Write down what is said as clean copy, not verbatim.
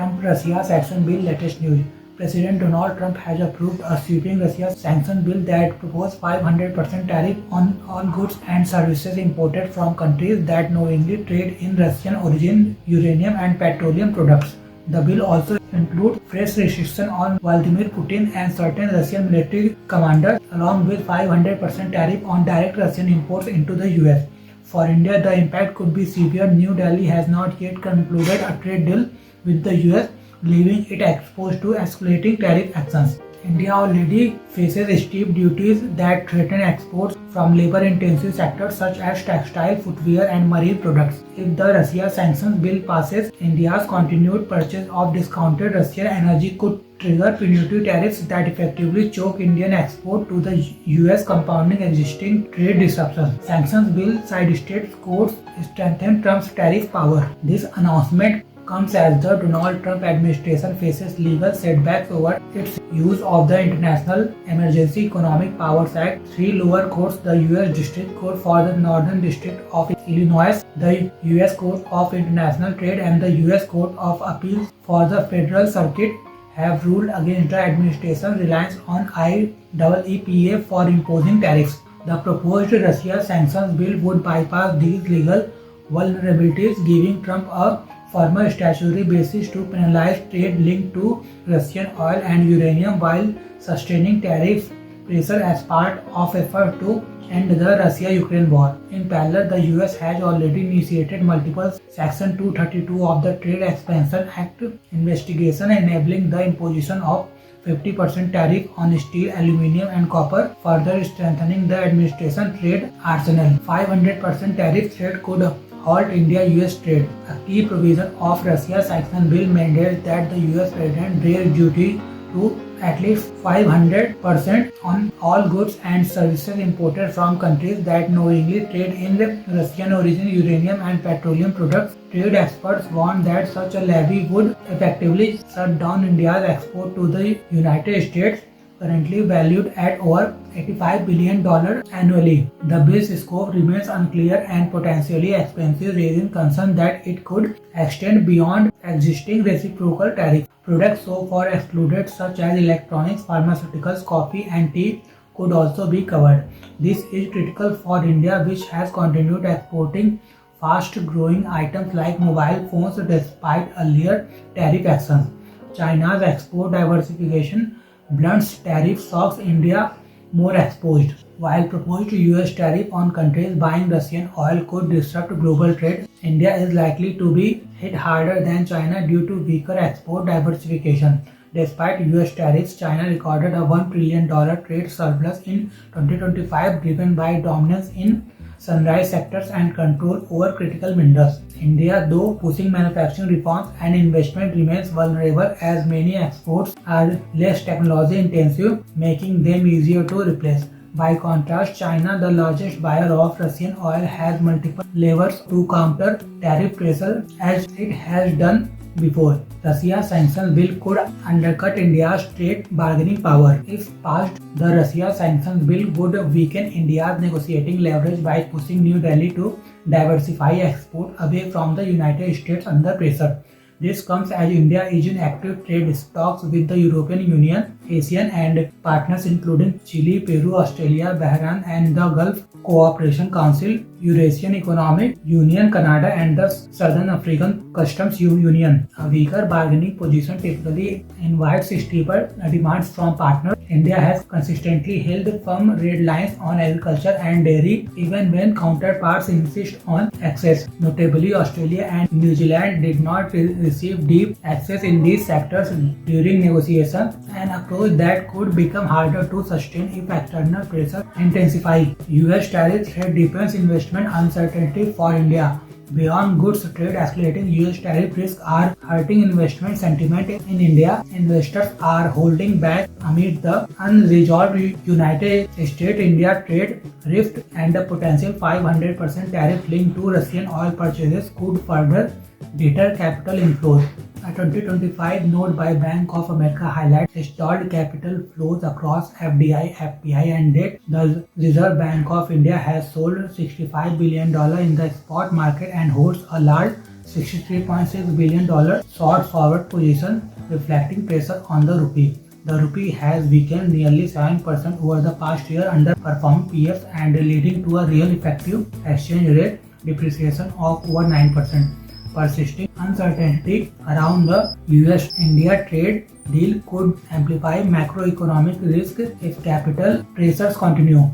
Trump-Russia sanction bill latest news. President Donald Trump has approved a sweeping Russia sanction bill that proposes 500% tariff on all goods and services imported from countries that knowingly trade in Russian origin uranium and petroleum products. The bill also includes fresh restrictions on Vladimir Putin and certain Russian military commanders, along with 500% tariff on direct Russian imports into the US. For India, the impact could be severe. New Delhi has not yet concluded a trade deal with the US, leaving it exposed to escalating tariff actions. India already faces steep duties that threaten exports from labor-intensive sectors such as textile, footwear, and marine products. If the Russia sanctions bill passes, India's continued purchase of discounted Russian energy could trigger punitive tariffs that effectively choke Indian export to the US, compounding existing trade disruptions. Sanctions bill sidesteps courts strengthen Trump's tariff power. This announcement comes as the Donald Trump administration faces legal setbacks over its use of the International Emergency Economic Powers Act. Three lower courts, the U.S. District Court for the Northern District of Illinois, the U.S. Court of International Trade, and the U.S. Court of Appeals for the Federal Circuit, have ruled against the administration's reliance on IEEPA for imposing tariffs. The proposed Russia sanctions bill would bypass these legal vulnerabilities, giving Trump a firmer statutory basis to penalize trade linked to Russian oil and uranium while sustaining tariff pressure as part of effort to end the Russia-Ukraine war. In parallel, the US has already initiated multiple Section 232 of the Trade Expansion Act investigation enabling the imposition of 50% tariff on steel, aluminium, and copper, further strengthening the administration trade arsenal. 500% tariff threat could halt India-US trade. A key provision of Russia sanction bill mandates that the US President raise duty to at least 500% on all goods and services imported from countries that knowingly trade in Russian origin uranium and petroleum products. Trade experts warn that such a levy would effectively shut down India's export to the United States, currently valued at over $85 billion annually. The bill's scope remains unclear and potentially expensive, raising concern that it could extend beyond existing reciprocal tariffs. Products so far excluded, such as electronics, pharmaceuticals, coffee, and tea, could also be covered. This is critical for India, which has continued exporting fast-growing items like mobile phones despite earlier tariff actions. China's export diversification blunts tariff shocks India more exposed. While proposed US tariff on countries buying Russian oil could disrupt global trade, India is likely to be hit harder than China due to weaker export diversification. Despite US tariffs, China recorded a $1 trillion trade surplus in 2025, driven by dominance in sunrise sectors and control over critical minerals. India, though pushing manufacturing reforms and investment, remains vulnerable as many exports are less technology intensive, making them easier to replace. By contrast, China, the largest buyer of Russian oil, has multiple levers to counter tariff pressure as it has done before. Russia sanctions bill could undercut India's trade bargaining power. If passed, the Russia sanctions bill would weaken India's negotiating leverage by pushing New Delhi to diversify export away from the United States under pressure. This comes as India is in active trade talks with the European Union, ASEAN, and partners including Chile, Peru, Australia, Bahrain, and the Gulf Cooperation Council, Eurasian Economic Union, Canada, and the Southern African Customs Union. A weaker bargaining position typically invites steeper demands from partners. India has consistently held firm red lines on agriculture and dairy, even when counterparts insist on access. Notably, Australia and New Zealand did not receive deep access in these sectors during negotiations, an approach that could become harder to sustain if external pressure intensifies. US tariff threat deepens investment uncertainty for India. Beyond goods trade, escalating US tariff risks are hurting investment sentiment in India. Investors are holding back amid the unresolved United States-India trade rift, and the potential 500% tariff linked to Russian oil purchases could further deter capital inflows. A 2025 note by Bank of America highlights stalled capital flows across FDI, FPI, and debt. The Reserve Bank of India has sold $65 billion in the spot market and holds a large $63.6 billion short forward position, reflecting pressure on the rupee. The rupee has weakened nearly 7% over the past year, underperforming peers and leading to a real effective exchange rate depreciation of over 9%. Persisting uncertainty around the US-India trade deal could amplify macroeconomic risk if capital pressures continue.